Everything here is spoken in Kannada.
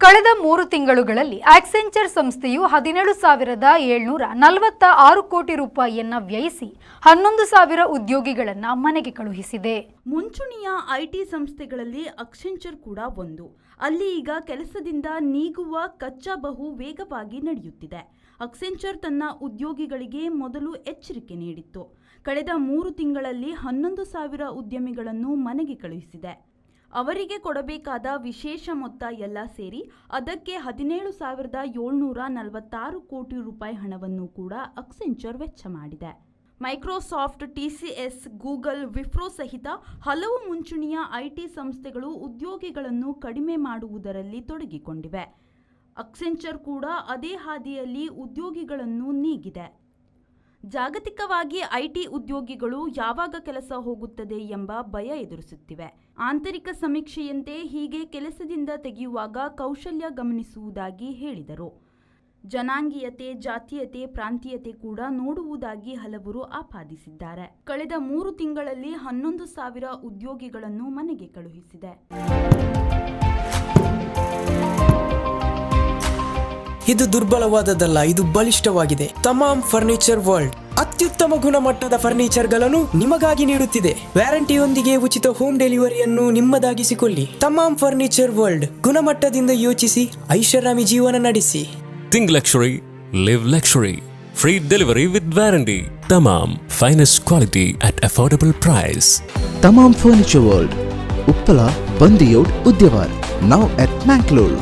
ಕಳೆದ 3 ತಿಂಗಳುಗಳಲ್ಲಿ ಆಕ್ಸೆಂಚರ್ ಸಂಸ್ಥೆಯು 17,746 ಕೋಟಿ ರೂಪಾಯಿಯನ್ನು ವ್ಯಯಿಸಿ 11,000 ಉದ್ಯೋಗಿಗಳನ್ನು ಮನೆಗೆ ಕಳುಹಿಸಿದೆ. ಮುಂಚೂಣಿಯ ಐಟಿ ಸಂಸ್ಥೆಗಳಲ್ಲಿ ಆಕ್ಸೆಂಚರ್ ಕೂಡ ಒಂದು. ಅಲ್ಲಿ ಈಗ ಕೆಲಸದಿಂದ ನೀಗುವ ಕಚ್ಚಾ ಬಹು ವೇಗವಾಗಿ ನಡೆಯುತ್ತಿದೆ. ಆಕ್ಸೆಂಚರ್ ತನ್ನ ಉದ್ಯೋಗಿಗಳಿಗೆ ಮೊದಲು ಎಚ್ಚರಿಕೆ ನೀಡಿತ್ತು. ಕಳೆದ 3 ತಿಂಗಳಲ್ಲಿ 11,000 ಉದ್ಯಮಿಗಳನ್ನು ಮನೆಗೆ ಕಳುಹಿಸಿದೆ. ಅವರಿಗೆ ಕೊಡಬೇಕಾದ ವಿಶೇಷ ಮೊತ್ತ ಎಲ್ಲ ಸೇರಿ ಅದಕ್ಕೆ 17,746 ಕೋಟಿ ರೂಪಾಯಿ ಹಣವನ್ನು ಕೂಡ ಆಕ್ಸೆಂಚರ್ ವೆಚ್ಚ ಮಾಡಿದೆ. ಮೈಕ್ರೋಸಾಫ್ಟ್, ಟಿಸಿಎಸ್, ಗೂಗಲ್, ವಿಪ್ರೋ ಸಹಿತ ಹಲವು ಮುಂಚೂಣಿಯ ಐಟಿ ಸಂಸ್ಥೆಗಳು ಉದ್ಯೋಗಿಗಳನ್ನು ಕಡಿಮೆ ಮಾಡುವುದರಲ್ಲಿ ತೊಡಗಿಕೊಂಡಿವೆ. ಆಕ್ಸೆಂಚರ್ ಕೂಡ ಅದೇ ಹಾದಿಯಲ್ಲಿ ಉದ್ಯೋಗಿಗಳನ್ನು ನೀಗಿದೆ. ಜಾಗತಿಕವಾಗಿ ಐಟಿ ಉದ್ಯೋಗಿಗಳು ಯಾವಾಗ ಕೆಲಸ ಹೋಗುತ್ತದೆ ಎಂಬ ಭಯ ಎದುರಿಸುತ್ತಿವೆ. ಆಂತರಿಕ ಸಮೀಕ್ಷೆಯಂತೆ ಹೀಗೆ ಕೆಲಸದಿಂದ ತೆಗೆಯುವಾಗ ಕೌಶಲ್ಯ ಗಮನಿಸುವುದಾಗಿ ಹೇಳಿದರು. ಜನಾಂಗೀಯತೆ, ಜಾತೀಯತೆ, ಪ್ರಾಂತೀಯತೆ ಕೂಡ ನೋಡುವುದಾಗಿ ಹಲವರು ಆಪಾದಿಸಿದ್ದಾರೆ. ಕಳೆದ 3 ತಿಂಗಳಲ್ಲಿ 11,000 ಉದ್ಯೋಗಿಗಳನ್ನು ಮನೆಗೆ ಕಳುಹಿಸಿದೆ. ಇದು ದುರ್ಬಲವಾದದ್ದಲ್ಲ, ಇದು ಬಲಿಷ್ಠವಾಗಿದೆ. ತಮಾಮ್ ಫರ್ನಿಚರ್ ವರ್ಲ್ಡ್ ಅತ್ಯುತ್ತಮ ಗುಣಮಟ್ಟದ ಫರ್ನಿಚರ್ಗಳನ್ನು ನಿಮಗಾಗಿ ನೀಡುತ್ತಿದೆ. ವ್ಯಾರಂಟಿಯೊಂದಿಗೆ ಉಚಿತ ಹೋಮ್ ಡೆಲಿವರಿಯನ್ನು ನಿಮ್ಮದಾಗಿಸಿಕೊಳ್ಳಿ. ತಮಾಮ್ ಫರ್ನಿಚರ್ ವರ್ಲ್ಡ್, ಗುಣಮಟ್ಟದಿಂದ ಯೋಚಿಸಿ, ಐಷಾರಾಮಿ ಜೀವನ ನಡೆಸಿ. Think luxury, live luxury. Free delivery with warranty. Tamam, finest quality at affordable price. Tamam Furniture World, Uppala, Bandiyod, Udyawar. Now at Mangalore.